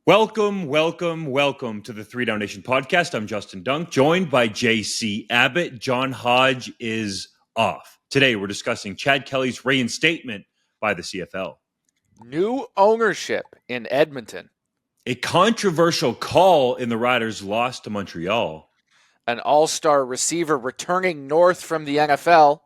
Welcome to the Three Down Nation podcast. I'm Justin Dunk, joined by JC Abbott. John Hodge is off. Today, we're discussing Chad Kelly's reinstatement by the CFL. New ownership in Edmonton. A controversial call in the Riders' loss to Montreal. An all-star receiver returning north from the NFL.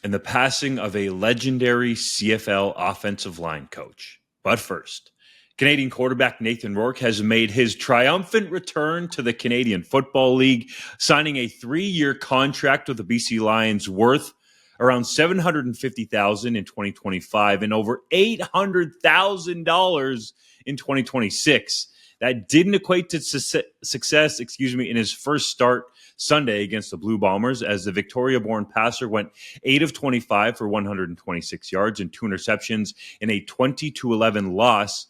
And the passing of a legendary CFL offensive line coach. But first, Canadian quarterback Nathan Rourke has made his triumphant return to the Canadian Football League, signing a 3-year contract with the BC Lions worth around $750,000 in 2025 and over $800,000 in 2026. That didn't equate to success, in his first start Sunday against the Blue Bombers, as the Victoria-born passer went 8 of 25 for 126 yards and 2 interceptions in a 20-11 loss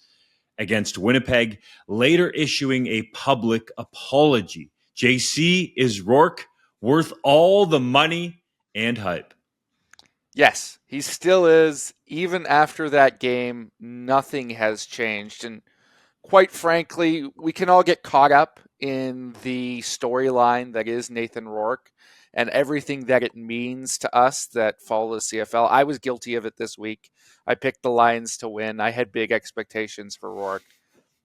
against Winnipeg, later issuing a public apology. JC, is Rourke worth all the money and hype? Yes, he still is. Even after that game, nothing has changed. And quite frankly, we can all get caught up in the storyline that is Nathan Rourke and everything that it means to us that follow the CFL. I was guilty of it this week. I picked the Lions to win. I had big expectations for Rourke.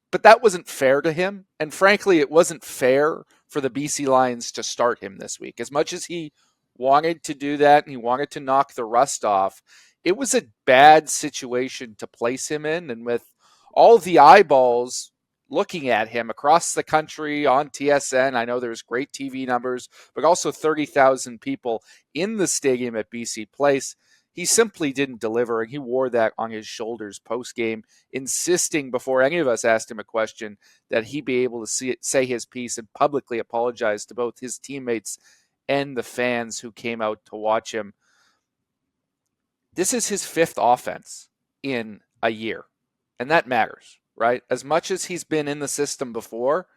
But that wasn't fair to him. And frankly, it wasn't fair for the BC Lions to start him this week. As much as he wanted to do that and he wanted to knock the rust off, it was a bad situation to place him in. And with all the eyeballs looking at him across the country on TSN, I know there's great TV numbers, but also 30,000 people in the stadium at BC Place. He simply didn't deliver, and he wore that on his shoulders post-game, insisting before any of us asked him a question that he be able to say his piece and publicly apologize to both his teammates and the fans who came out to watch him. This is his 5th offense in a year, and that matters, right? As much as he's been in the system before,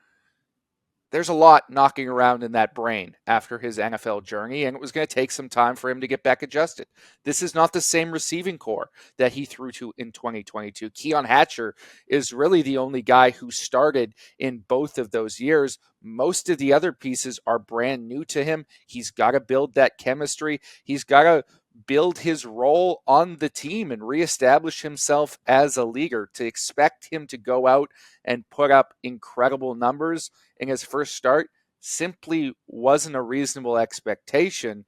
there's a lot knocking around in that brain after his NFL journey, and it was going to take some time for him to get back adjusted. This is not the same receiving core that he threw to in 2022. Keon Hatcher is really the only guy who started in both of those years. Most of the other pieces are brand new to him. He's got to build that chemistry. He's got to build his role on the team and reestablish himself as a leader. To expect him to go out and put up incredible numbers in his first start simply wasn't a reasonable expectation.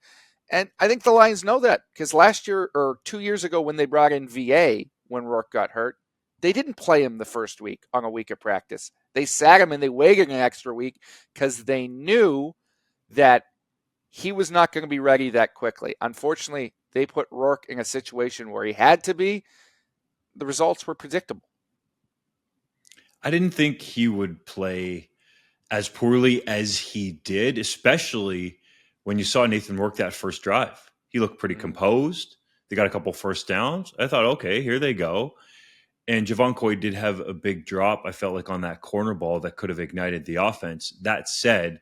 And I think the Lions know that, because last year or 2 years ago when they brought in VA, when Rourke got hurt, they didn't play him the first week on a week of practice. They sat him and they waited an extra week because they knew that he was not going to be ready that quickly. Unfortunately, they put Rourke in a situation where he had to be. The results were predictable. I didn't think he would play as poorly as he did, especially when you saw Nathan Rourke that first drive. He looked pretty composed. They got a couple first downs. I thought, okay, here they go. And Javon Coy did have a big drop, I felt like, on that corner ball that could have ignited the offense. That said,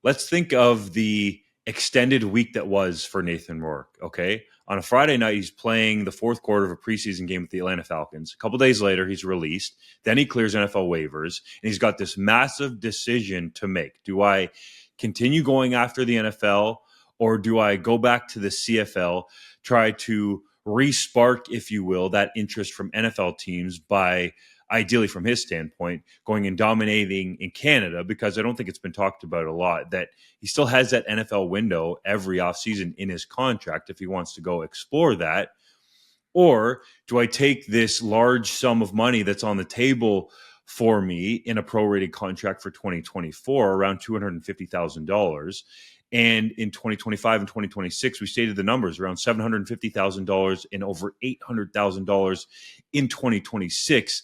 let's think of the extended week that was for Nathan Rourke, okay? On a Friday night, he's playing the 4th quarter of a preseason game with the Atlanta Falcons. A couple days later, he's released. Then he clears NFL waivers, and he's got this massive decision to make. Do I continue going after the NFL, or do I go back to the CFL, try to re-spark, if you will, that interest from NFL teams by, ideally from his standpoint, going and dominating in Canada? Because I don't think it's been talked about a lot that he still has that NFL window every offseason in his contract if he wants to go explore that. Or do I take this large sum of money that's on the table for me in a prorated contract for 2024, around $250,000, and in 2025 and 2026, we stated the numbers around $750,000 and over $800,000 in 2026.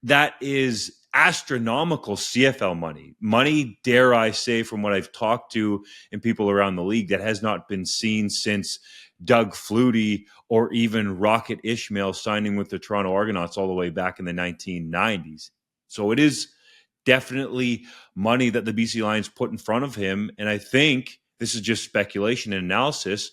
That is astronomical CFL money, dare I say, from what I've talked to and people around the league, that has not been seen since Doug Flutie or even Rocket Ishmael signing with the Toronto Argonauts all the way back in the 1990s. So it is definitely money that the BC Lions put in front of him. And I think this is just speculation and analysis.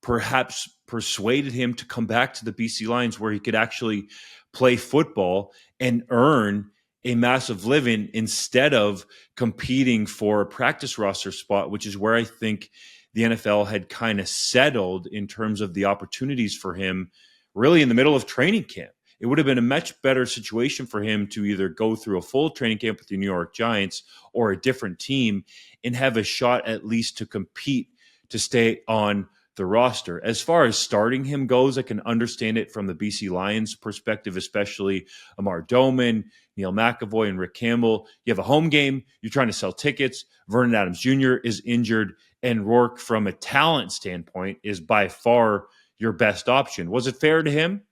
Perhaps persuaded him to come back to the BC Lions where he could actually play football and earn a massive living instead of competing for a practice roster spot, which is where I think the NFL had kind of settled in terms of the opportunities for him really in the middle of training camp. It would have been a much better situation for him to either go through a full training camp with the New York Giants or a different team and have a shot at least to compete to stay on the roster. As far as starting him goes, I can understand it from the BC Lions perspective, especially Amar Doman, Neil McAvoy, and Rick Campbell. You have a home game. You're trying to sell tickets. Vernon Adams Jr. is injured, and Rourke, from a talent standpoint, is by far your best option. Was it fair to him?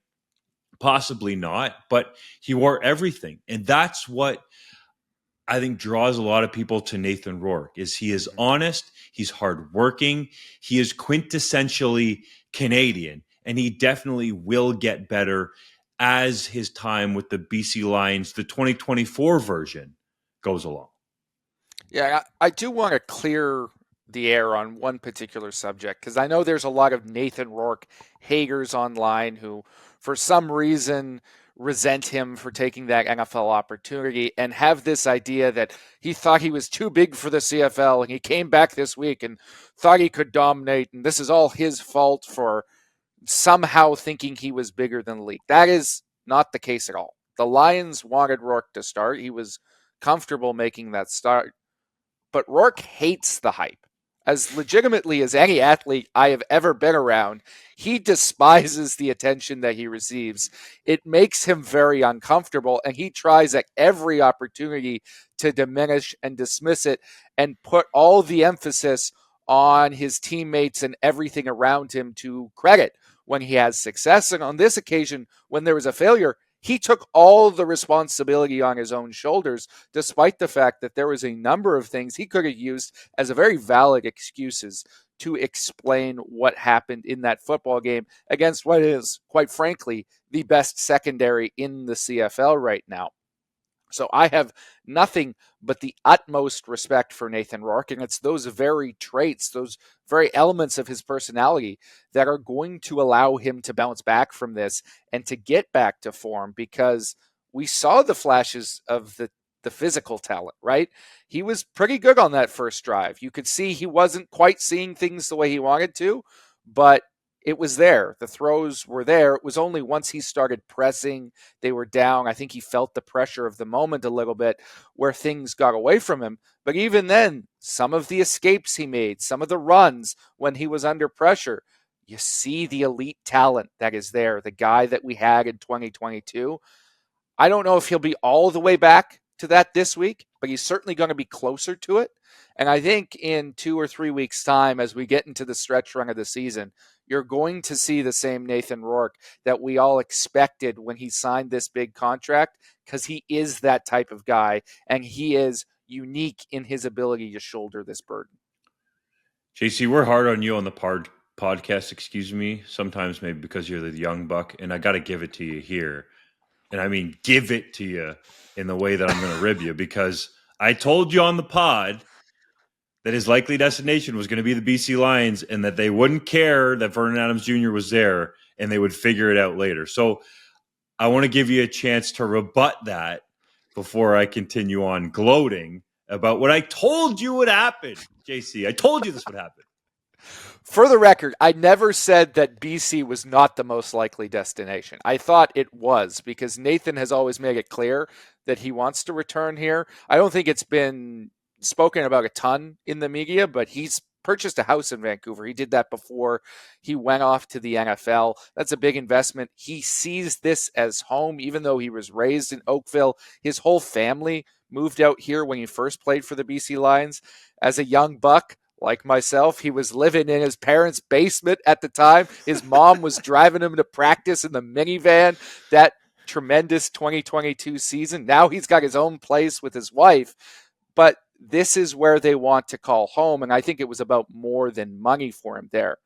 Possibly not, but he wore everything. And that's what I think draws a lot of people to Nathan Rourke is he is honest, he's hardworking, he is quintessentially Canadian, and he definitely will get better as his time with the BC Lions, the 2024 version, goes along. Yeah, I do want to clear the air on one particular subject because I know there's a lot of Nathan Rourke haters online who, for some reason, resent him for taking that NFL opportunity and have this idea that he thought he was too big for the CFL and he came back this week and thought he could dominate and this is all his fault for somehow thinking he was bigger than the league. That is not the case at all. The Lions wanted Rourke to start. He was comfortable making that start. But Rourke hates the hype. As legitimately as any athlete I have ever been around, he despises the attention that he receives. It makes him very uncomfortable, and he tries at every opportunity to diminish and dismiss it and put all the emphasis on his teammates and everything around him to credit when he has success. And on this occasion, when there was a failure, he took all the responsibility on his own shoulders, despite the fact that there was a number of things he could have used as a very valid excuses to explain what happened in that football game against what is, quite frankly, the best secondary in the CFL right now. So I have nothing but the utmost respect for Nathan Rourke, and it's those very traits, those very elements of his personality that are going to allow him to bounce back from this and to get back to form, because we saw the flashes of the physical talent, right? He was pretty good on that first drive. You could see he wasn't quite seeing things the way he wanted to, but it was there. The throws were there. It was only once he started pressing, they were down. I think he felt the pressure of the moment a little bit where things got away from him. But even then, some of the escapes he made, some of the runs when he was under pressure, you see the elite talent that is there, the guy that we had in 2022. I don't know if he'll be all the way back to that this week, but he's certainly going to be closer to it. And I think in 2 or 3 weeks' time, as we get into the stretch run of the season, you're going to see the same Nathan Rourke that we all expected when he signed this big contract, because he is that type of guy, and he is unique in his ability to shoulder this burden. JC, we're hard on you on the podcast, excuse me, sometimes maybe because you're the young buck, and I got to give it to you here. And I mean, give it to you in the way that I'm going to rib you, because I told you on the pod that his likely destination was going to be the BC Lions and that they wouldn't care that Vernon Adams Jr. was there and they would figure it out later. So I want to give you a chance to rebut that before I continue on gloating about what I told you would happen, JC. I told you this would happen. For the record, I never said that BC was not the most likely destination. I thought it was, because Nathan has always made it clear that he wants to return here. I don't think it's been spoken about a ton in the media, but he's purchased a house in Vancouver. He did that before he went off to the NFL. That's a big investment. He sees this as home, even though he was raised in Oakville. His whole family moved out here when he first played for the BC Lions. As a young buck, like myself, he was living in his parents' basement at the time. His mom was driving him to practice in the minivan that tremendous 2022 season. Now he's got his own place with his wife, but this is where they want to call home, and I think it was about more than money for him there.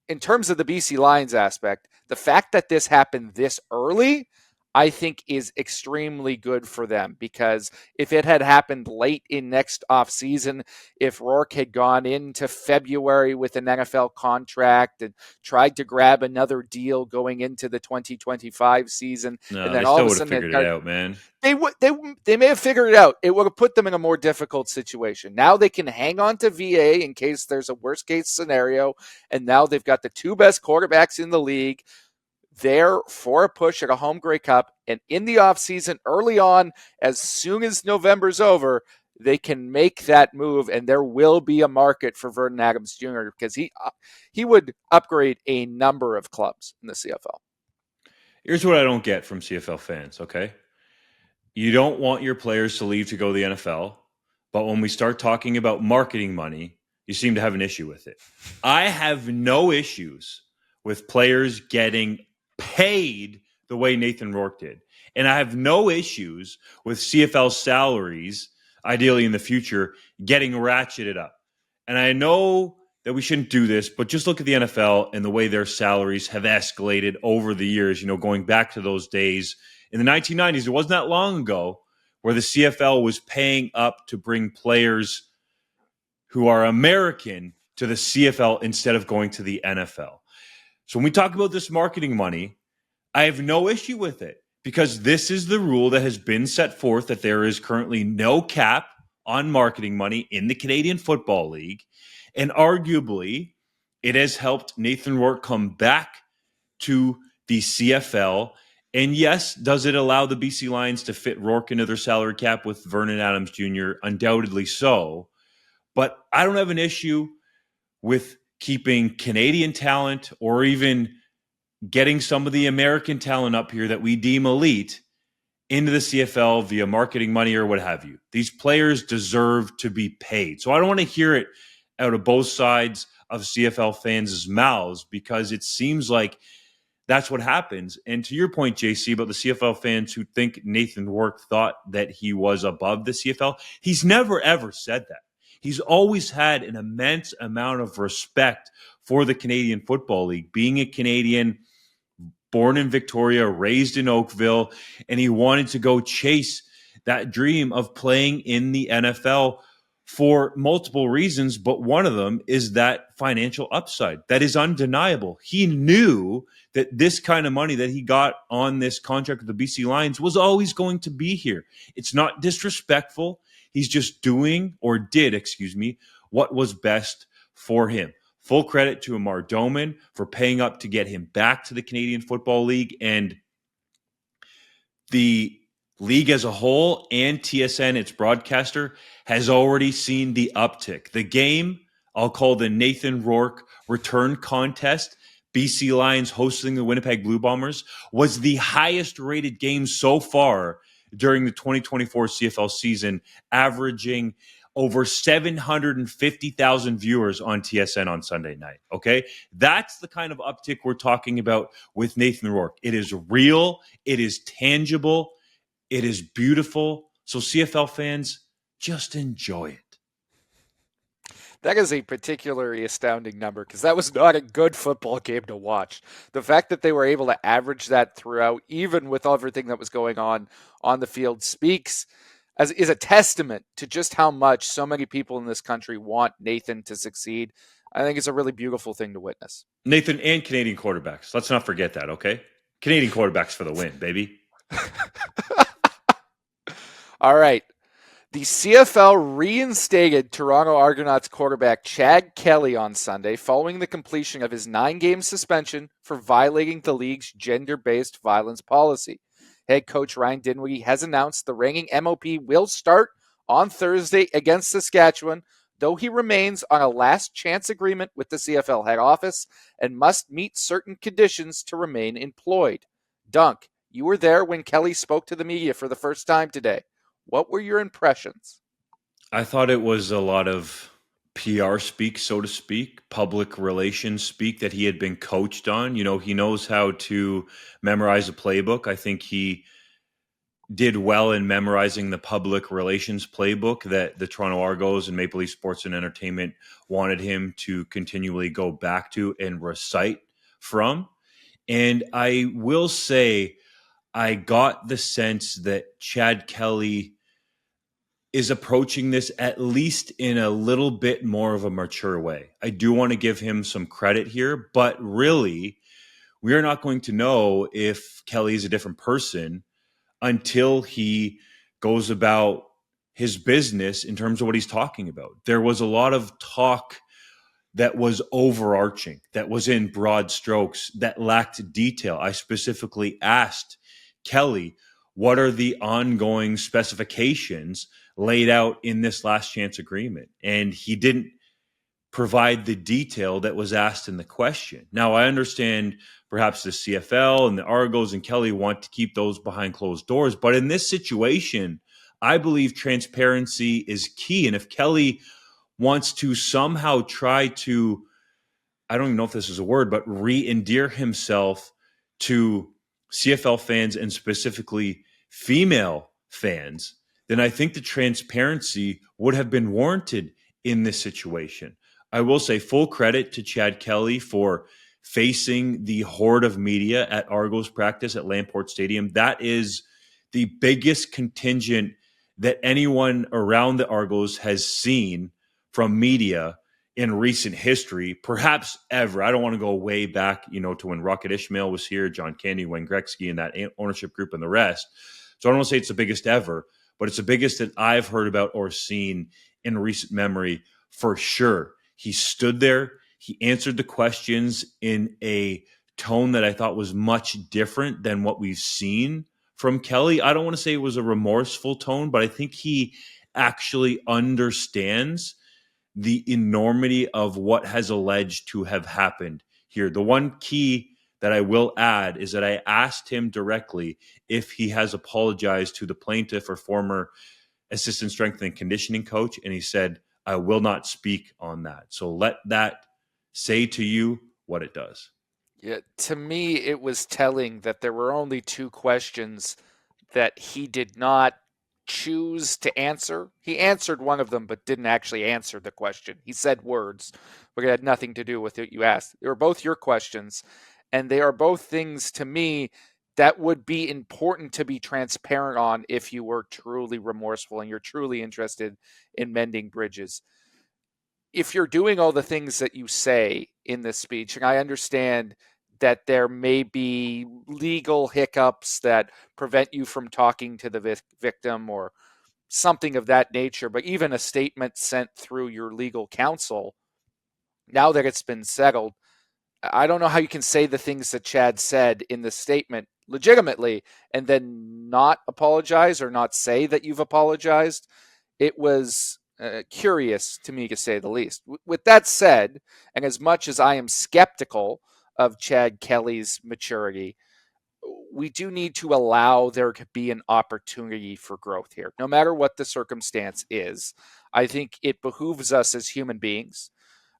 In terms of the BC Lions aspect, the fact that this happened this early, I think is extremely good for them, because if it had happened late in next offseason, if Rourke had gone into February with an NFL contract and tried to grab another deal going into the 2025 season, and No, then they all still of a would have sudden figured it out, man. they may have figured it out. It would have put them in a more difficult situation. Now they can hang on to VA in case there's a worst case scenario, and now they've got the two best quarterbacks in the league there for a push at a home Grey Cup. And in the offseason, early on, as soon as November's over, they can make that move, and there will be a market for Vernon Adams Jr. because he would upgrade a number of clubs in the CFL. Here's what I don't get from CFL fans, okay? You don't want your players to leave to go to the NFL, but when we start talking about marketing money, you seem to have an issue with it. I have no issues with players getting paid the way Nathan Rourke did. And I have no issues with CFL salaries, ideally in the future, getting ratcheted up. And I know that we shouldn't do this, but just look at the NFL and the way their salaries have escalated over the years, going back to those days. In the 1990s, it wasn't that long ago where the CFL was paying up to bring players who are American to the CFL instead of going to the NFL. So when we talk about this marketing money, I have no issue with it because this is the rule that has been set forth, that there is currently no cap on marketing money in the Canadian Football League. And arguably, it has helped Nathan Rourke come back to the CFL. And yes, does it allow the BC Lions to fit Rourke into their salary cap with Vernon Adams Jr.? Undoubtedly so. But I don't have an issue with keeping Canadian talent or even getting some of the American talent up here that we deem elite into the CFL via marketing money or what have you. These players deserve to be paid. So I don't want to hear it out of both sides of CFL fans' mouths, because it seems like that's what happens. And to your point, JC, about the CFL fans who think Nathan Rourke thought that he was above the CFL, he's never, ever said that. He's always had an immense amount of respect for the Canadian Football League, being a Canadian, born in Victoria, raised in Oakville, and he wanted to go chase that dream of playing in the NFL for multiple reasons, but one of them is that financial upside. That is undeniable. He knew that this kind of money that he got on this contract with the BC Lions was always going to be here. It's not disrespectful. He's just did, what was best for him. Full credit to Amar Doman for paying up to get him back to the Canadian Football League, and the league as a whole and TSN, its broadcaster, has already seen the uptick. The game, I'll call the Nathan Rourke return contest, BC Lions hosting the Winnipeg Blue Bombers, was the highest rated game so far during the 2024 CFL season, averaging over 750,000 viewers on TSN on Sunday night. Okay? That's the kind of uptick we're talking about with Nathan Rourke. It is real. It is tangible. It is beautiful. So CFL fans, just enjoy it. That is a particularly astounding number, because that was not a good football game to watch. The fact that they were able to average that throughout, even with everything that was going on the field, is a testament to just how much so many people in this country want Nathan to succeed. I think it's a really beautiful thing to witness. Nathan and Canadian quarterbacks. Let's not forget that, okay? Canadian quarterbacks for the win, baby. All right. The CFL reinstated Toronto Argonauts quarterback Chad Kelly on Sunday following the completion of his 9-game suspension for violating the league's gender-based violence policy. Head coach Ryan Dinwiddie has announced the reigning MOP will start on Thursday against Saskatchewan, though he remains on a last chance agreement with the CFL head office and must meet certain conditions to remain employed. Dunk, you were there when Kelly spoke to the media for the first time today. What were your impressions? I thought it was a lot of PR speak, so to speak, public relations speak that he had been coached on. He knows how to memorize a playbook. I think he did well in memorizing the public relations playbook that the Toronto Argos and Maple Leaf Sports and Entertainment wanted him to continually go back to and recite from. And I will say, I got the sense that Chad Kelly is approaching this at least in a little bit more of a mature way. I do want to give him some credit here, but really, we are not going to know if Kelly is a different person until he goes about his business in terms of what he's talking about. There was a lot of talk that was overarching, that was in broad strokes, that lacked detail. I specifically asked Kelly, what are the ongoing specifications laid out in this last chance agreement? And he didn't provide the detail that was asked in the question. Now, I understand perhaps the CFL and the Argos and Kelly want to keep those behind closed doors, but in this situation, I believe transparency is key. And if Kelly wants to somehow try to, I don't even know if this is a word, but re-endear himself to CFL fans and specifically female fans, then I think the transparency would have been warranted in this situation. I will say full credit to Chad Kelly for facing the horde of media at Argos practice at Lamport Stadium. That is the biggest contingent that anyone around the Argos has seen from media in recent history, perhaps ever. I don't want to go way back, to when Rocket Ishmael was here, John Candy, Wayne Gretzky, and that ownership group and the rest. So I don't want to say it's the biggest ever, but it's the biggest that I've heard about or seen in recent memory for sure. He stood there. He answered the questions in a tone that I thought was much different than what we've seen from Kelly. I don't want to say it was a remorseful tone, but I think he actually understands the enormity of what has alleged to have happened here. The one key that I will add is that I asked him directly if he has apologized to the plaintiff or former assistant strength and conditioning coach, and he said, I will not speak on that. So let that say to you what it does. Yeah, to me, it was telling that there were only two questions that he did not choose to answer. He answered one of them, but didn't actually answer the question. He said words, but it had nothing to do with what you asked. They were both your questions, and they are both things to me that would be important to be transparent on if you were truly remorseful and you're truly interested in mending bridges. If you're doing all the things that you say in this speech, and I understand that there may be legal hiccups that prevent you from talking to the victim or something of that nature, but even a statement sent through your legal counsel, now that it's been settled, I don't know how you can say the things that Chad said in the statement legitimately and then not apologize or not say that you've apologized. It was curious to me, to say the least. With that said, and as much as I am skeptical of Chad Kelly's maturity, we do need to allow there to be an opportunity for growth here, no matter what the circumstance is. I think it behooves us as human beings,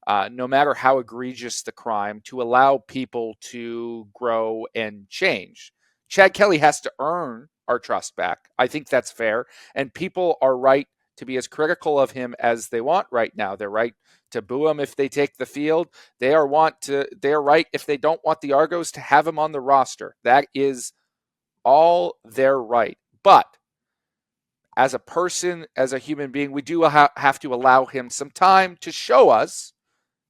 no matter how egregious the crime, to allow people to grow and change. Chad Kelly has to earn our trust back. I think that's fair. And people are right to be as critical of him as they want right now. They're right to boo him if they take the field. They are right if they don't want the Argos to have him on the roster. That is all their right. But as a person, as a human being, we do have to allow him some time to show us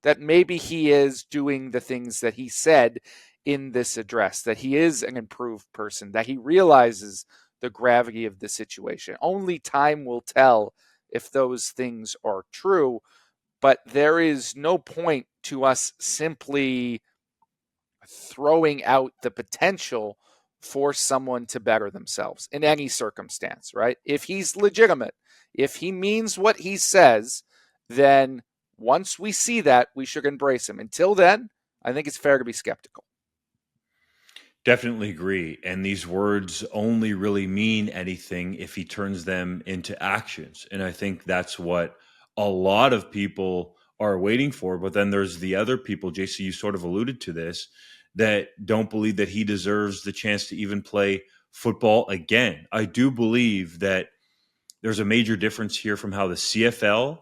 that maybe he is doing the things that he said in this address, that he is an improved person, that he realizes the gravity of the situation. Only time will tell if those things are true, but there is no point to us simply throwing out the potential for someone to better themselves in any circumstance, right? If he's legitimate, if he means what he says, then once we see that, we should embrace him. Until then, I think it's fair to be skeptical. Definitely agree. And these words only really mean anything if he turns them into actions. And I think that's what a lot of people are waiting for. But then there's the other people, JC, you sort of alluded to this, that don't believe that he deserves the chance to even play football again. I do believe that there's a major difference here from how the CFL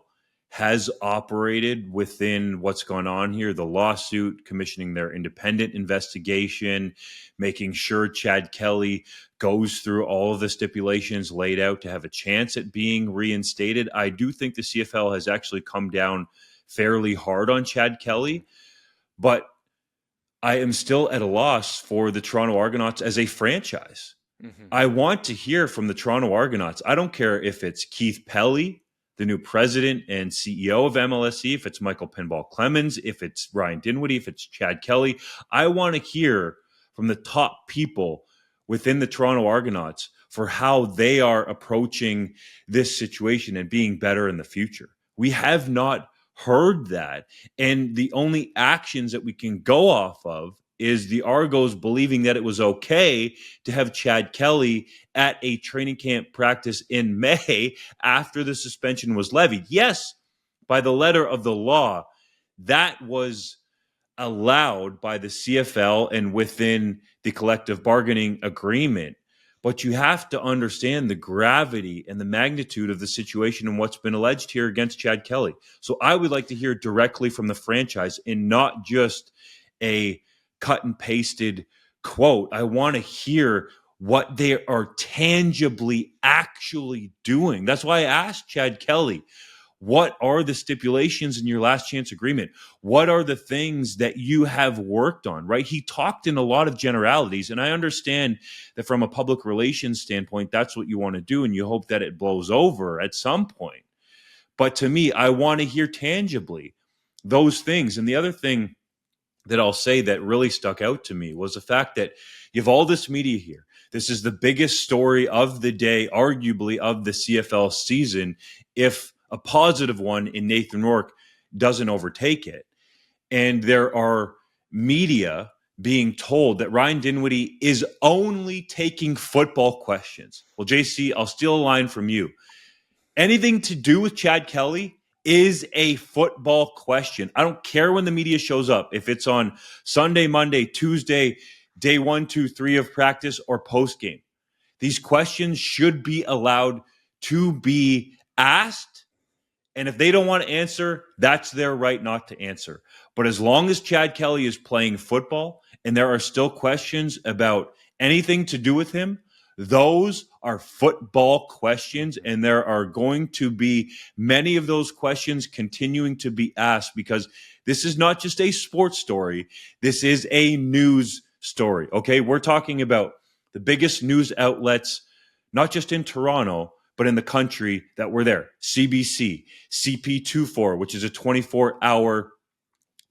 has operated within what's gone on here, the lawsuit, commissioning their independent investigation, making sure Chad Kelly goes through all of the stipulations laid out to have a chance at being reinstated. I do think the CFL has actually come down fairly hard on Chad Kelly, but I am still at a loss for the Toronto Argonauts as a franchise. Mm-hmm. I want to hear from the Toronto Argonauts. I don't care if it's Keith Pelly, the new president and CEO of MLSE, if it's Michael Pinball Clemens, if it's Ryan Dinwiddie, if it's Chad Kelly. I want to hear from the top people within the Toronto Argonauts for how they are approaching this situation and being better in the future. We have not heard that. And the only actions that we can go off of is the Argos believing that it was okay to have Chad Kelly at a training camp practice in May after the suspension was levied. Yes, by the letter of the law, that was allowed by the CFL and within the collective bargaining agreement. But you have to understand the gravity and the magnitude of the situation and what's been alleged here against Chad Kelly. So I would like to hear directly from the franchise and not just a cut and pasted quote. I want to hear what they are tangibly actually doing. That's why I asked Chad Kelly, what are the stipulations in your last chance agreement? What are the things that you have worked on, right? He talked in a lot of generalities, and I understand that from a public relations standpoint, that's what you want to do, and you hope that it blows over at some point. But to me, I want to hear tangibly those things. And the other thing that I'll say that really stuck out to me was the fact that you have all this media here. This is the biggest story of the day, arguably of the CFL season, if a positive one in Nathan Rourke doesn't overtake it. And there are media being told that Ryan Dinwiddie is only taking football questions. Well, JC, I'll steal a line from you. Anything to do with Chad Kelly is a football question. I don't care when the media shows up, if it's on Sunday, Monday, Tuesday, day 1, 2, 3 of practice, or post game. These questions should be allowed to be asked. And if they don't want to answer, that's their right not to answer. But as long as Chad Kelly is playing football and there are still questions about anything to do with him, those are football questions, and there are going to be many of those questions continuing to be asked because this is not just a sports story. This is a news story, okay? We're talking about the biggest news outlets, not just in Toronto, but in the country that were there. CBC, CP24, which is a 24-hour,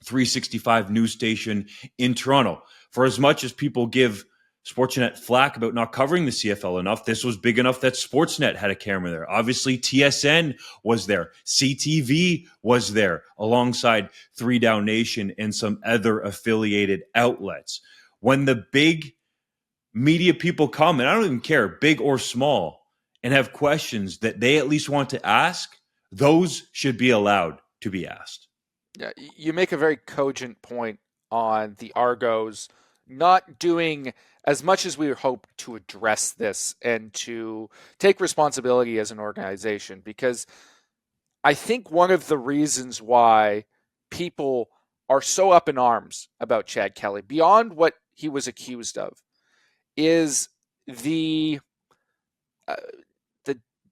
365 news station in Toronto. For as much as people give Sportsnet flack about not covering the CFL enough, this was big enough that Sportsnet had a camera there. Obviously, TSN was there. CTV was there alongside 3 Down Nation and some other affiliated outlets. When the big media people come, and I don't even care, big or small, and have questions that they at least want to ask, those should be allowed to be asked. Yeah, you make a very cogent point on the Argos not doing as much as we hope to address this and to take responsibility as an organization, because I think one of the reasons why people are so up in arms about Chad Kelly, beyond what he was accused of, is the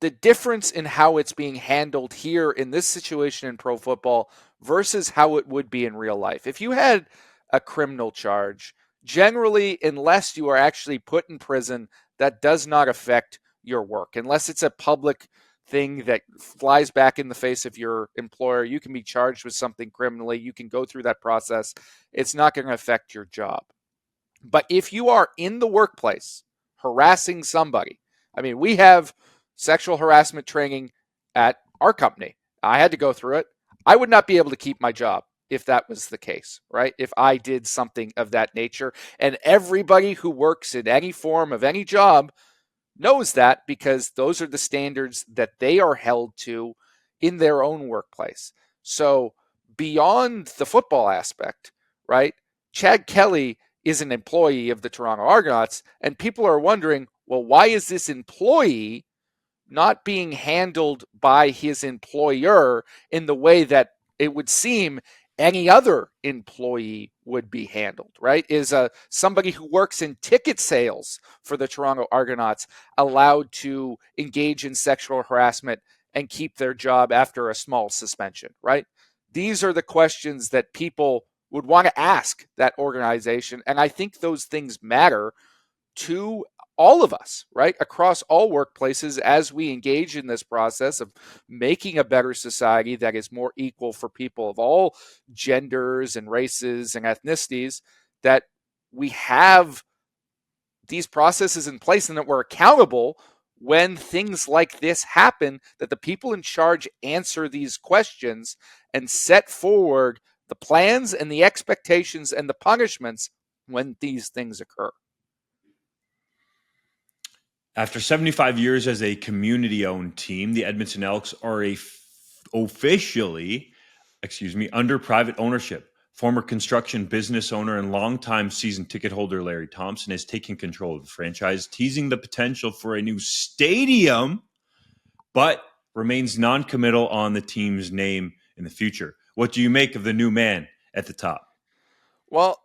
the difference in how it's being handled here in this situation in pro football versus how it would be in real life. If you had a criminal charge, generally, unless you are actually put in prison, that does not affect your work. Unless it's a public thing that flies back in the face of your employer, you can be charged with something criminally. You can go through that process. It's not going to affect your job. But if you are in the workplace harassing somebody, I mean, we have sexual harassment training at our company. I had to go through it. I would not be able to keep my job if that was the case, right? If I did something of that nature. And everybody who works in any form of any job knows that, because those are the standards that they are held to in their own workplace. So beyond the football aspect, right? Chad Kelly is an employee of the Toronto Argonauts, and people are wondering, well, why is this employee not being handled by his employer in the way that it would seem any other employee would be handled, right? Is somebody who works in ticket sales for the Toronto Argonauts allowed to engage in sexual harassment and keep their job after a small suspension, right? These are the questions that people would want to ask that organization. And I think those things matter to all of us, right? Across all workplaces as we engage in this process of making a better society that is more equal for people of all genders and races and ethnicities, that we have these processes in place and that we're accountable when things like this happen, that the people in charge answer these questions and set forward the plans and the expectations and the punishments when these things occur. After 75 years as a community-owned team, the Edmonton Elks are officially, under private ownership. Former construction business owner and longtime season ticket holder Larry Thompson is taking control of the franchise, teasing the potential for a new stadium, but remains non-committal on the team's name in the future. What do you make of the new man at the top? Well,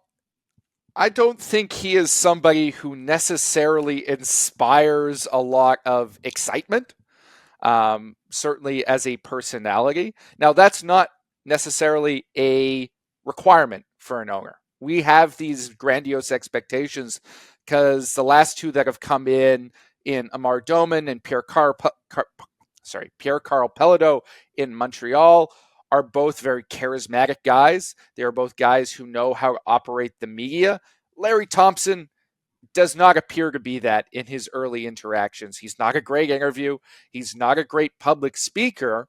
I don't think he is somebody who necessarily inspires a lot of excitement, certainly as a personality. Now, that's not necessarily a requirement for an owner. We have these grandiose expectations because the last two that have come in Amar Doman and Pierre Carl Pelado in Montreal, are both very charismatic guys. They are both guys who know how to operate the media. Larry Thompson does not appear to be that in his early interactions. He's not a great interview. He's not a great public speaker.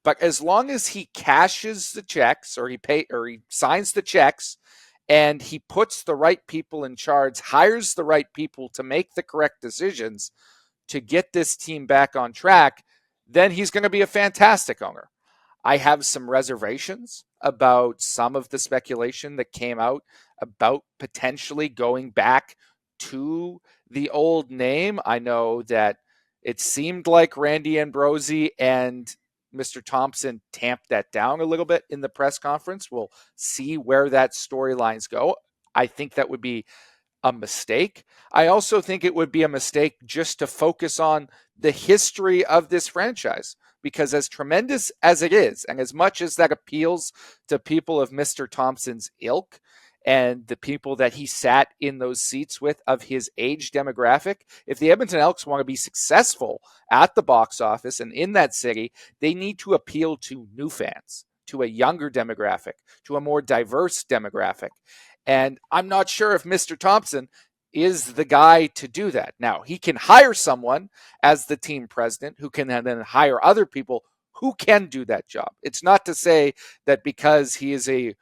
But as long as he cashes the checks or he signs the checks and he puts the right people in charge, hires the right people to make the correct decisions to get this team back on track, then he's going to be a fantastic owner. I have some reservations about some of the speculation that came out about potentially going back to the old name. I know that it seemed like Randy Ambrosie and Mr. Thompson tamped that down a little bit in the press conference. We'll see where that storylines go. I think that would be a mistake. I also think it would be a mistake just to focus on the history of this franchise, because as tremendous as it is, and as much as that appeals to people of Mr. Thompson's ilk and the people that he sat in those seats with of his age demographic, if the Edmonton Elks want to be successful at the box office and in that city, they need to appeal to new fans, to a younger demographic, to a more diverse demographic. And I'm not sure if Mr. Thompson is the guy to do that. Now, he can hire someone as the team president who can then hire other people who can do that job. It's not to say that because he is a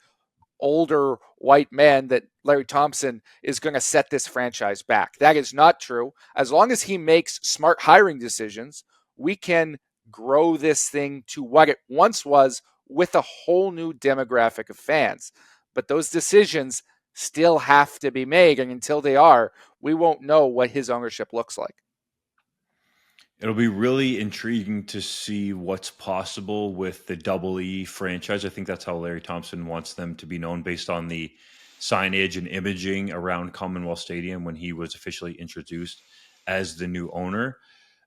older white man that Larry Thompson is going to set this franchise back. That is not true. As long as he makes smart hiring decisions, we can grow this thing to what it once was with a whole new demographic of fans. But those decisions still have to be made, and until they are, we won't know what his ownership looks like. It'll be really intriguing to see what's possible with the Double E franchise. I think that's how Larry Thompson wants them to be known, based on the signage and imaging around Commonwealth Stadium when he was officially introduced as the new owner.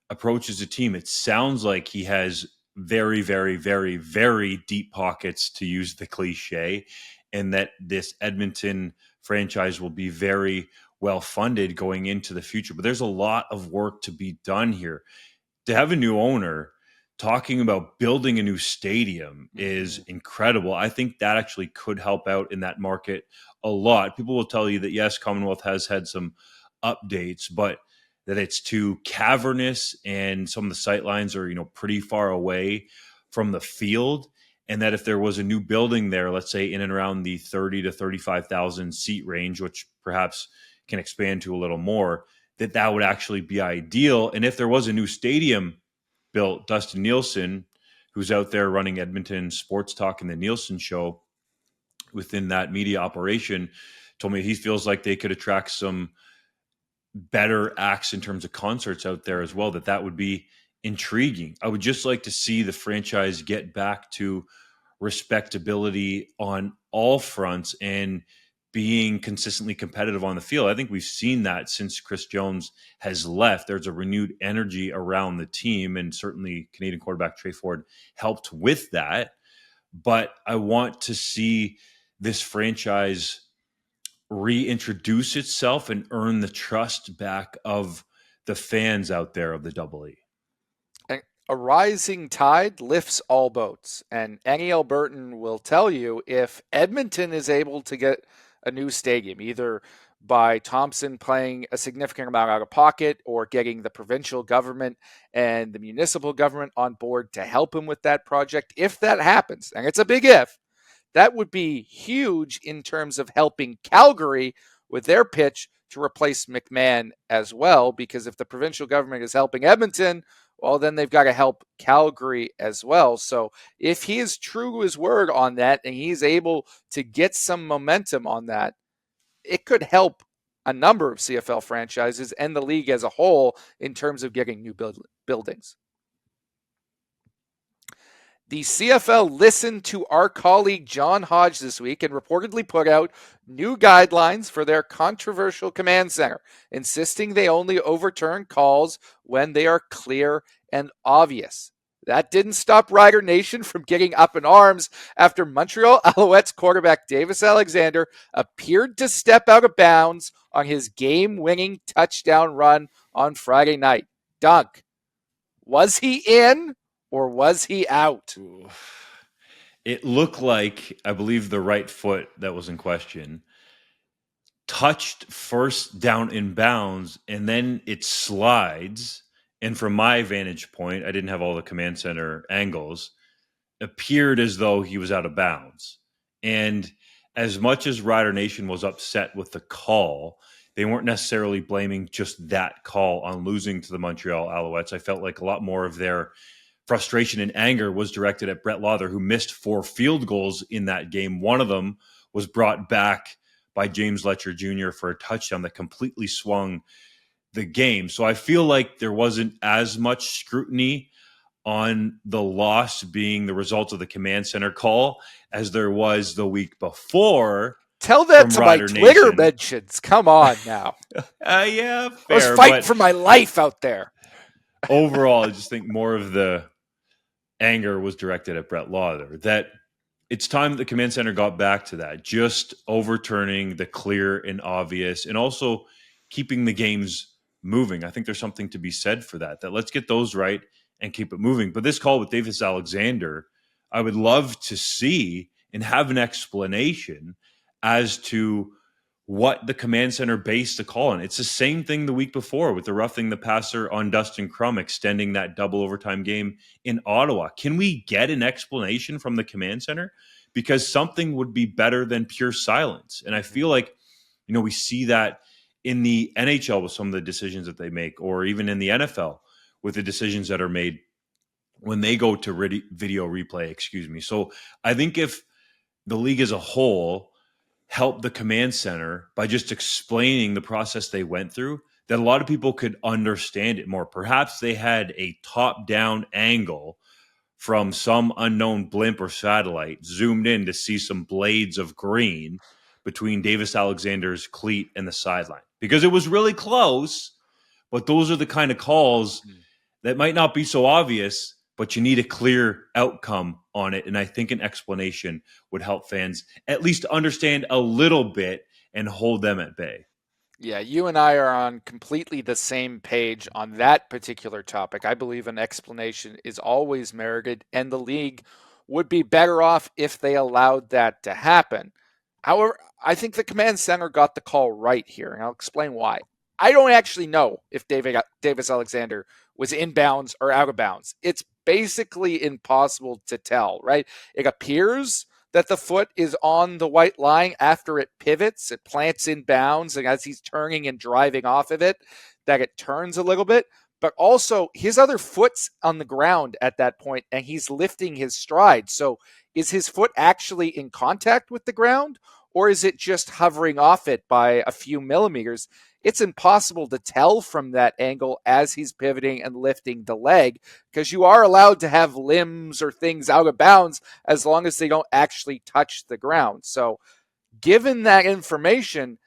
Approaches the team, it sounds like he has very, very, very, very deep pockets, to use the cliche, and that this Edmonton franchise will be very well funded going into the future. But there's a lot of work to be done here. To have a new owner talking about building a new stadium is incredible. I think that actually could help out in that market a lot. People will tell you that, yes, Commonwealth has had some updates, but that it's too cavernous and some of the sight lines are, pretty far away from the field. And that if there was a new building there, let's say in and around the 30 to 35,000 seat range, which perhaps can expand to a little more, that would actually be ideal. And if there was a new stadium built, Dustin Nielsen, who's out there running Edmonton Sports Talk and the Nielsen Show within that media operation, told me he feels like they could attract some better acts in terms of concerts out there as well, that would be intriguing. I would just like to see the franchise get back to respectability on all fronts and being consistently competitive on the field. I think we've seen that since Chris Jones has left. There's a renewed energy around the team, and certainly Canadian quarterback Trey Ford helped with that. But I want to see this franchise reintroduce itself and earn the trust back of the fans out there of the Double E. A rising tide lifts all boats, and any Albertan will tell you if Edmonton is able to get a new stadium, either by Thompson playing a significant amount out of pocket or getting the provincial government and the municipal government on board to help him with that project. If that happens, and it's a big if, that would be huge in terms of helping Calgary with their pitch to replace McMahon as well, because if the provincial government is helping Edmonton, well, then they've got to help Calgary as well. So if he is true to his word on that and he's able to get some momentum on that, it could help a number of CFL franchises and the league as a whole in terms of getting new buildings. The CFL listened to our colleague John Hodge this week and reportedly put out new guidelines for their controversial command center, insisting they only overturn calls when they are clear and obvious. That didn't stop Rider Nation from getting up in arms after Montreal Alouettes quarterback Davis Alexander appeared to step out of bounds on his game-winning touchdown run on Friday night. Dunk, was he in or was he out? It looked like, I believe, the right foot that was in question touched first down in bounds, and then it slides. And from my vantage point, I didn't have all the command center angles, appeared as though he was out of bounds. And as much as Rider Nation was upset with the call, they weren't necessarily blaming just that call on losing to the Montreal Alouettes. I felt like a lot more of their frustration and anger was directed at Brett Lauther, who missed 4 field goals in that game. One of them was brought back by James Letcher Jr. for a touchdown that completely swung the game. So I feel like there wasn't as much scrutiny on the loss being the result of the command center call as there was the week before. Tell that to my Twitter mentions. Come on now. Yeah, fair. I was fighting for my life out there. Overall, I just think more of the anger was directed at Brett Lauther. That it's time that the command center got back to that, just overturning the clear and obvious, and also keeping the games moving. I think there's something to be said for that let's get those right and keep it moving. But this call with Davis Alexander, I would love to see and have an explanation as to what the command center based the call on. It's the same thing the week before with the roughing the passer on Dustin Crum, extending that double overtime game in Ottawa. Can we get an explanation from the command center? Because something would be better than pure silence. And I feel like, we see that in the NHL with some of the decisions that they make, or even in the NFL with the decisions that are made when they go to video replay, So I think if the league as a whole help the command center by just explaining the process they went through, that a lot of people could understand it more. Perhaps they had a top-down angle from some unknown blimp or satellite zoomed in to see some blades of green between Davis Alexander's cleat and the sideline. Because it was really close, but those are the kind of calls that might not be so obvious, but you need a clear outcome on it. And I think an explanation would help fans at least understand a little bit and hold them at bay. Yeah, you and I are on completely the same page on that particular topic. I believe an explanation is always merited, and the league would be better off if they allowed that to happen. However, I think the command center got the call right here, and I'll explain why. I don't actually know if Davis Alexander was in bounds or out of bounds. It's basically impossible to tell, right? It appears that the foot is on the white line after it pivots, it plants in bounds, and as he's turning and driving off of it, that it turns a little bit. But also, his other foot's on the ground at that point, and he's lifting his stride. So is his foot actually in contact with the ground, or is it just hovering off it by a few millimeters? it's impossible to tell from that angle as he's pivoting and lifting the leg, because you are allowed to have limbs or things out of bounds as long as they don't actually touch the ground. So given that information,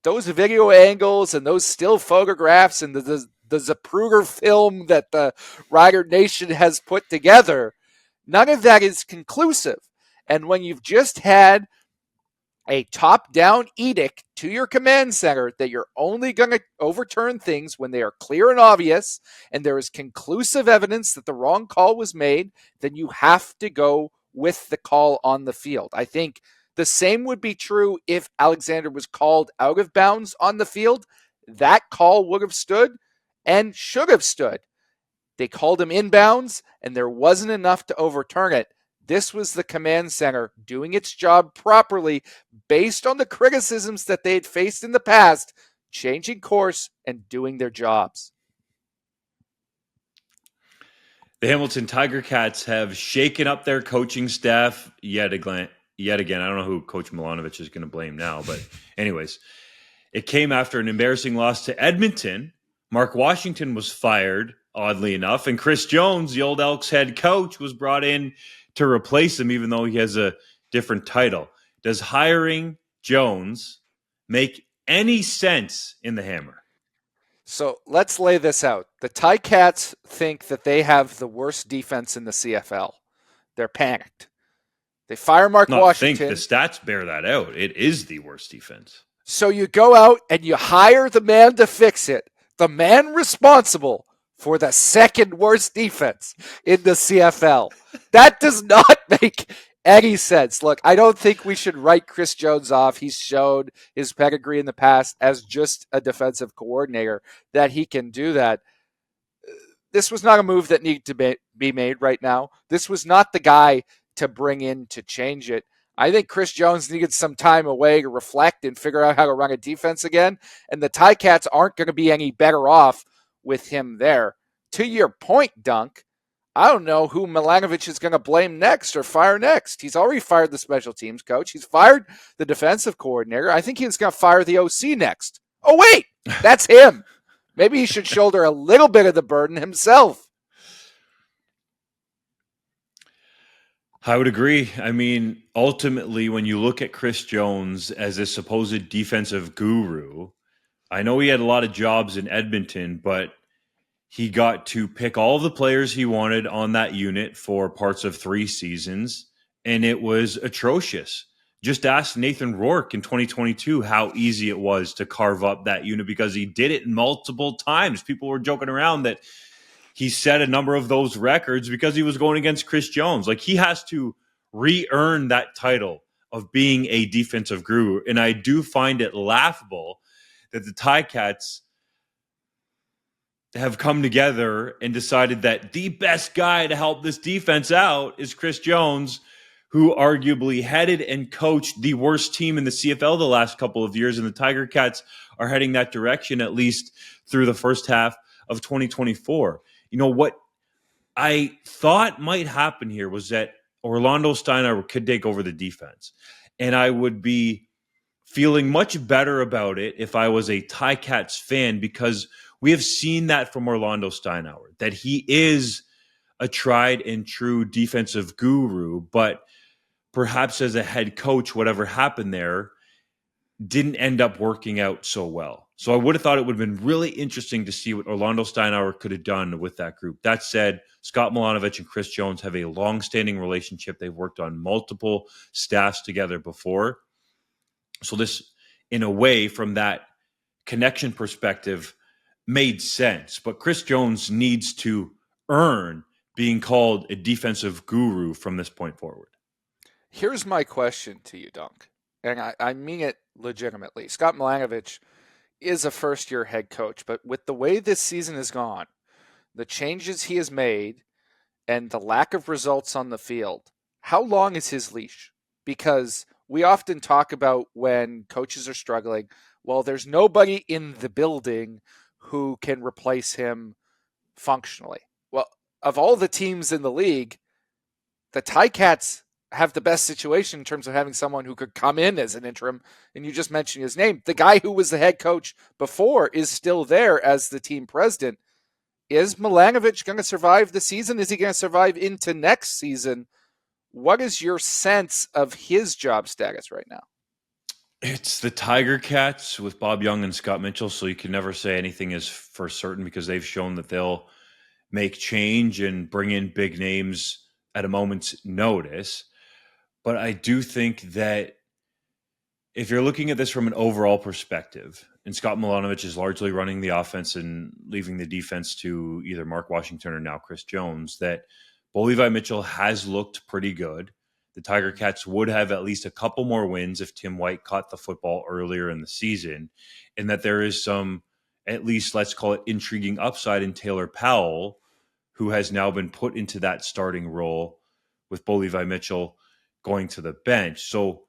those video angles and those still photographs and the Zapruder film that the Rider Nation has put together, none of that is conclusive. And when you've just had a top-down edict to your command center that you're only going to overturn things when they are clear and obvious, and there is conclusive evidence that the wrong call was made, then you have to go with the call on the field. I think the same would be true if Alexander was called out of bounds on the field. That call would have stood and should have stood. They called him inbounds, and there wasn't enough to overturn it. This was the command center doing its job properly based on the criticisms that they had faced in the past, changing course and doing their jobs. The Hamilton Tiger Cats have shaken up their coaching staff yet again. I don't know who Coach Milanovic is going to blame now, but anyways, it came after an embarrassing loss to Edmonton. Mark Washington was fired, oddly enough, and Chris Jones, the old Elks head coach, was brought in to replace him, even though he has a different title. Does hiring Jones make any sense in the Hammer? So let's lay this out. The Ticats think that they have the worst defense in the CFL. They're panicked. They fire Mark Washington. The stats bear that out. It is the worst defense. So you go out and you hire the man to fix it. The man responsible for the second worst defense in the CFL. That does not make any sense. Look, I don't think we should write Chris Jones off. He's showed his pedigree in the past as just a defensive coordinator that he can do that. This was not a move that needed to be made right now. This was not the guy to bring in to change it. I think Chris Jones needed some time away to reflect and figure out how to run a defense again. And the Ticats aren't going to be any better off with him there. To your point, Dunk, I don't know who Milanovic is going to blame next or fire next. He's already fired the special teams coach. He's fired the defensive coordinator. I think he's going to fire the OC next. Oh, wait, that's him. Maybe he should shoulder a little bit of the burden himself. I would agree. I mean, ultimately, when you look at Chris Jones as a supposed defensive guru, I know he had a lot of jobs in Edmonton, but he got to pick all the players he wanted on that unit for parts of 3 seasons, and it was atrocious. Just ask Nathan Rourke in 2022 how easy it was to carve up that unit because he did it multiple times. People were joking around that he set a number of those records because he was going against Chris Jones. Like, he has to re-earn that title of being a defensive guru. And I do find it laughable that the Ticats have come together and decided that the best guy to help this defense out is Chris Jones, who arguably headed and coached the worst team in the CFL the last couple of years. And the Tiger Cats are heading that direction, at least through the first half of 2024. You know, what I thought might happen here was that Orlando Steinauer could take over the defense. And I would be feeling much better about it if I was a Ticats fan, because we have seen that from Orlando Steinauer, that he is a tried and true defensive guru, but perhaps as a head coach, whatever happened there didn't end up working out so well. So I would have thought it would have been really interesting to see what Orlando Steinauer could have done with that group. That said, Scott Milanovic and Chris Jones have a long-standing relationship. They've worked on multiple staffs together before. So this, in a way, from that connection perspective, made sense. But Chris Jones needs to earn being called a defensive guru from this point forward. Here's my question to you, Dunk, and I mean it legitimately. Scott Milanovic is a first-year head coach, but with the way this season has gone, the changes he has made, and the lack of results on the field, how long is his leash? Because we often talk about when coaches are struggling, well, there's nobody in the building who can replace him functionally. Well, of all the teams in the league, the Ticats have the best situation in terms of having someone who could come in as an interim. And you just mentioned his name. The guy who was the head coach before is still there as the team president. Is Milanovic going to survive the season? Is he going to survive into next season? What is your sense of his job status right now? It's the Tiger Cats with Bob Young and Scott Mitchell, so you can never say anything is for certain because they've shown that they'll make change and bring in big names at a moment's notice. But I do think that if you're looking at this from an overall perspective, and Scott Milanovic is largely running the offense and leaving the defense to either Mark Washington or now Chris Jones, that Bo Levi Mitchell has looked pretty good. The Tiger Cats would have at least a couple more wins if Tim White caught the football earlier in the season, and that there is some, at least let's call it intriguing upside in Taylor Powell, who has now been put into that starting role with Bo Levi Mitchell going to the bench. So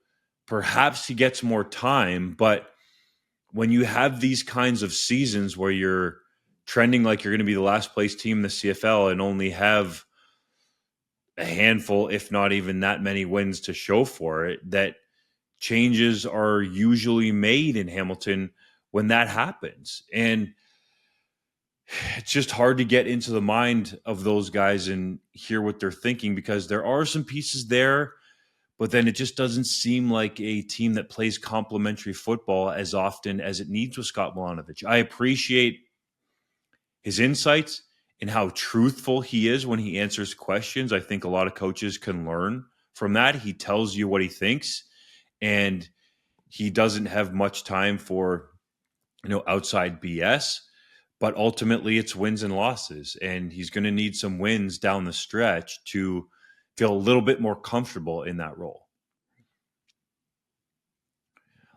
perhaps he gets more time, but when you have these kinds of seasons where you're trending like you're going to be the last place team in the CFL and only have a handful, if not even that many wins to show for it, that changes are usually made in Hamilton when that happens. And it's just hard to get into the mind of those guys and hear what they're thinking because there are some pieces there, but then it just doesn't seem like a team that plays complementary football as often as it needs with Scott Milanovic. I appreciate his insights and how truthful he is when he answers questions. I think a lot of coaches can learn from that. He tells you what he thinks, and he doesn't have much time for, outside BS. But ultimately, it's wins and losses, and he's going to need some wins down the stretch to feel a little bit more comfortable in that role.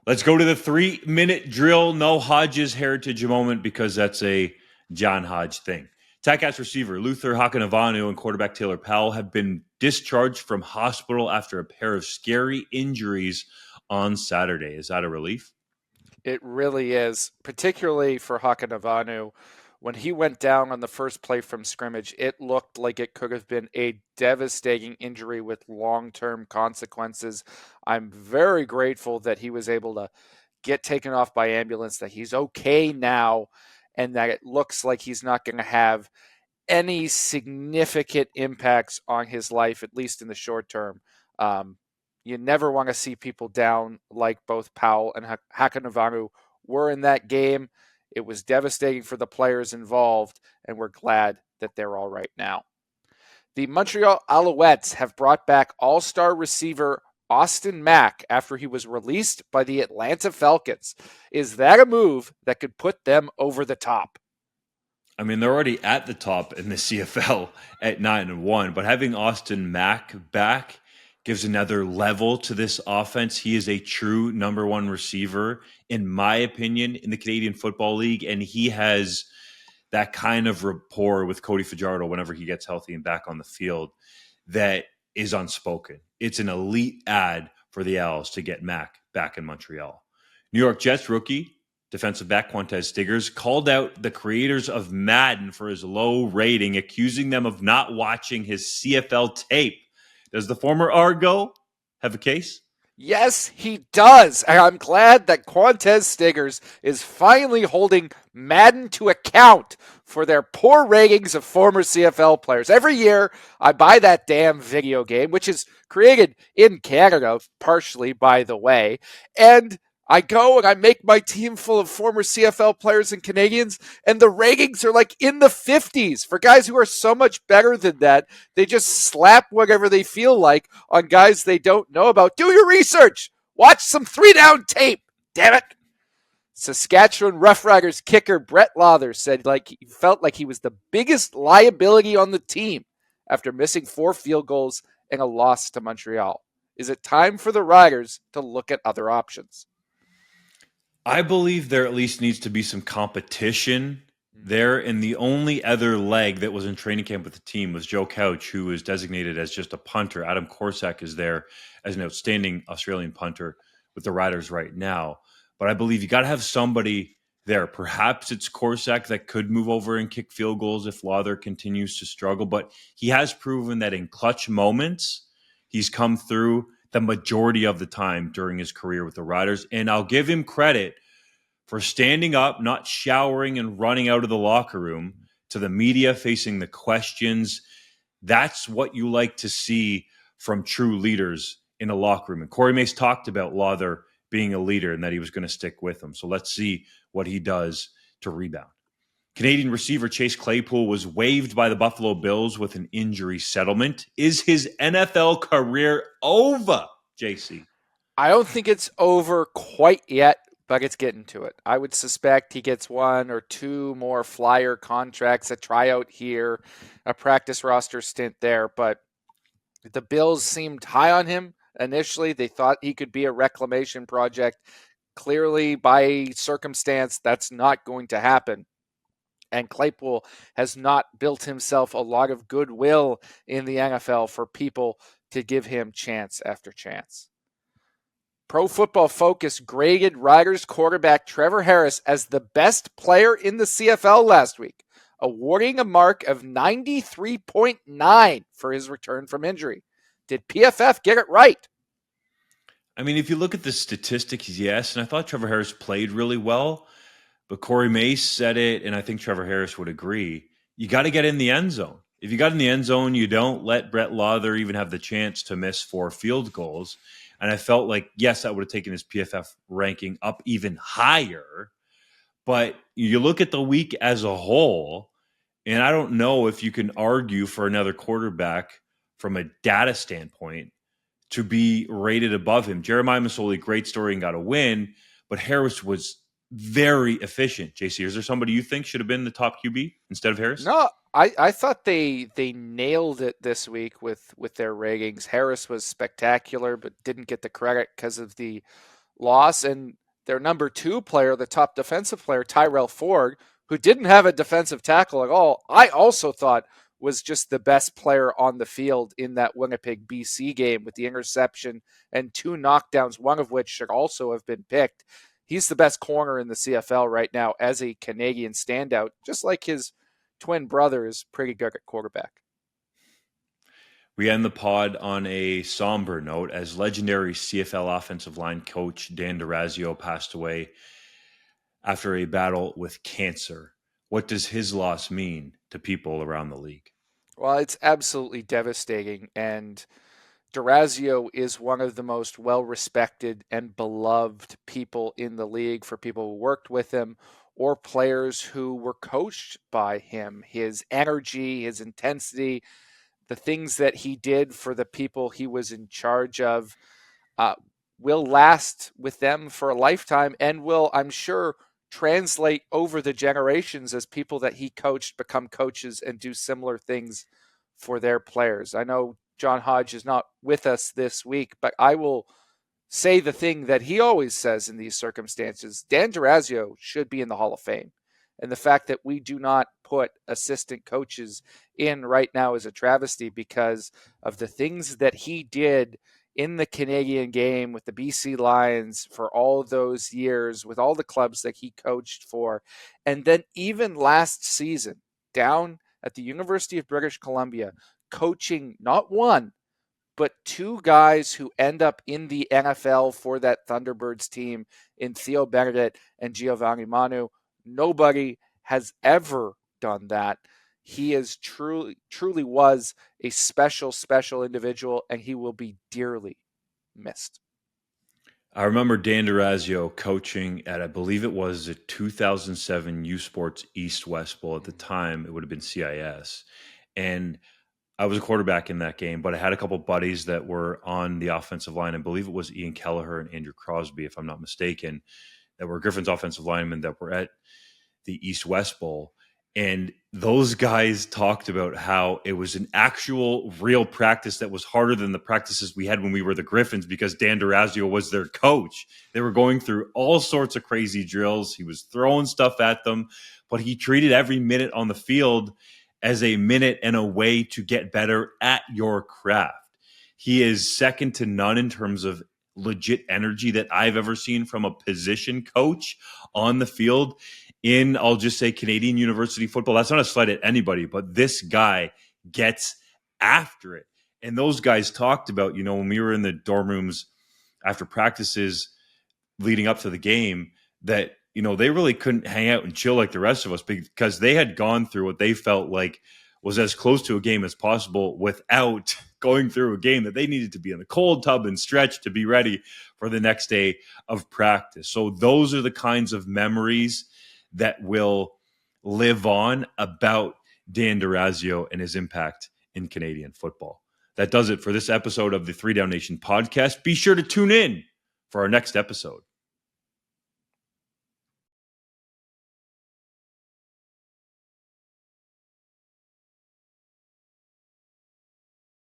Let's go to the 3-minute drill. No Hodges heritage moment because that's a John Hodge thing. Ticats receiver Luther Hakanavanu and quarterback Taylor Powell have been discharged from hospital after a pair of scary injuries on Saturday. Is that a relief? It really is, particularly for Hakanavanu. When he went down on the first play from scrimmage, it looked like it could have been a devastating injury with long-term consequences. I'm very grateful that he was able to get taken off by ambulance, that he's okay now, and that it looks like he's not going to have any significant impacts on his life, at least in the short term. You never want to see people down like both Powell and Hakanavanu were in that game. It was devastating for the players involved, and we're glad that they're all right now. The Montreal Alouettes have brought back all-star receiver Austin Mack after he was released by the Atlanta Falcons. Is that a move that could put them over the top? I mean, they're already at the top in the CFL at 9-1, but having Austin Mack back gives another level to this offense. He is a true number one receiver, in my opinion, in the Canadian Football League, and he has that kind of rapport with Cody Fajardo whenever he gets healthy and back on the field that is unspoken. It's an elite ad for the Owls to get Mack back in Montreal. New York Jets rookie defensive back Quintez Stiggers called out the creators of Madden for his low rating, accusing them of not watching his CFL tape. Does the former Argo have a case? Yes, he does. And I'm glad that Quintez Stiggers is finally holding Madden to account for their poor ratings of former CFL players. Every year, I buy that damn video game, which is created in Canada, partially, by the way, and I go and I make my team full of former CFL players and Canadians, and the ratings are like in the 50s for guys who are so much better than that. They just slap whatever they feel like on guys they don't know about. Do your research. Watch some 3-down tape. Damn it. Saskatchewan Roughriders kicker Brett Lawther said he felt like he was the biggest liability on the team after missing 4 field goals and a loss to Montreal. Is it time for the Riders to look at other options? I believe there at least needs to be some competition there. And the only other leg that was in training camp with the team was Joe Couch, who is designated as just a punter. Adam Korsak is there as an outstanding Australian punter with the Riders right now. But I believe you got to have somebody there. Perhaps it's Korsak that could move over and kick field goals if Lawther continues to struggle. But he has proven that in clutch moments, he's come through the majority of the time during his career with the Riders. And I'll give him credit for standing up, not showering and running out of the locker room to the media, facing the questions. That's what you like to see from true leaders in a locker room. And Corey Mace talked about Lawther being a leader and that he was going to stick with him. So let's see what he does to rebound. Canadian receiver Chase Claypool was waived by the Buffalo Bills with an injury settlement. Is his NFL career over, JC? I don't think it's over quite yet, but it's getting to it. I would suspect he gets one or two more flyer contracts, a tryout here, a practice roster stint there. But the Bills seemed high on him initially. They thought he could be a reclamation project. Clearly, by circumstance, that's not going to happen. And Claypool has not built himself a lot of goodwill in the NFL for people to give him chance after chance. Pro Football Focus graded Riders quarterback Trevor Harris as the best player in the CFL last week, awarding a mark of 93.9 for his return from injury. Did PFF get it right? I mean, if you look at the statistics, yes, and I thought Trevor Harris played really well. But Corey Mace said it, and I think Trevor Harris would agree. You got to get in the end zone. If you got in the end zone, you don't let Brett Lawther even have the chance to miss 4 field goals. And I felt like, yes, that would have taken his PFF ranking up even higher. But you look at the week as a whole, and I don't know if you can argue for another quarterback from a data standpoint to be rated above him. Jeremiah Masoli, great story and got a win, but Harris was very efficient. JC, is there somebody you think should have been the top QB instead of Harris? No, I thought they nailed it this week with their ratings. Harris was spectacular, but didn't get the credit because of the loss. And their number 2 player, the top defensive player, Tyrell Ford, who didn't have a defensive tackle at all, I also thought was just the best player on the field in that Winnipeg BC game with the interception and 2 knockdowns, one of which should also have been picked. He's the best corner in the CFL right now as a Canadian standout, just like his twin brother is pretty good at quarterback. We end the pod on a somber note as legendary CFL offensive line coach Dan D'Orazio passed away after a battle with cancer. What does his loss mean to people around the league? Well, it's absolutely devastating, and D'Orazio is one of the most well-respected and beloved people in the league for people who worked with him or players who were coached by him. His energy, his intensity, the things that he did for the people he was in charge of will last with them for a lifetime and will, I'm sure, translate over the generations as people that he coached become coaches and do similar things for their players. I know John Hodge is not with us this week, but I will say the thing that he always says in these circumstances. Dan D'Orazio should be in the Hall of Fame. And the fact that we do not put assistant coaches in right now is a travesty because of the things that he did in the Canadian game with the BC Lions for all those years, with all the clubs that he coached for. And then even last season, down at the University of British Columbia, coaching not one, but 2 guys who end up in the NFL for that Thunderbirds team in Theo Benedict and Giovanni Manu. Nobody has ever done that. He is truly was a special individual, and he will be dearly missed. I remember Dan D'Orazio coaching at, I believe it was a 2007 U Sports East-West Bowl. At the time, it would have been CIS. And I was a quarterback in that game, but I had a couple buddies that were on the offensive line. I believe it was Ian Kelleher and Andrew Crosby, if I'm not mistaken, that were Griffin's offensive linemen that were at the East-West Bowl. And those guys talked about how it was an actual real practice that was harder than the practices we had when we were the Griffins because Dan D'Orazio was their coach. They were going through all sorts of crazy drills. He was throwing stuff at them, but he treated every minute on the field as a minute and a way to get better at your craft. He is second to none in terms of legit energy that I've ever seen from a position coach on the field in, I'll just say, Canadian university football. That's not a slight at anybody, but this guy gets after it. And those guys talked about, when we were in the dorm rooms after practices leading up to the game, that, they really couldn't hang out and chill like the rest of us because they had gone through what they felt like was as close to a game as possible without going through a game that they needed to be in the cold tub and stretch to be ready for the next day of practice. So those are the kinds of memories that will live on about Dan Durazio and his impact in Canadian football. That does it for this episode of the 3 Down Nation podcast. Be sure to tune in for our next episode.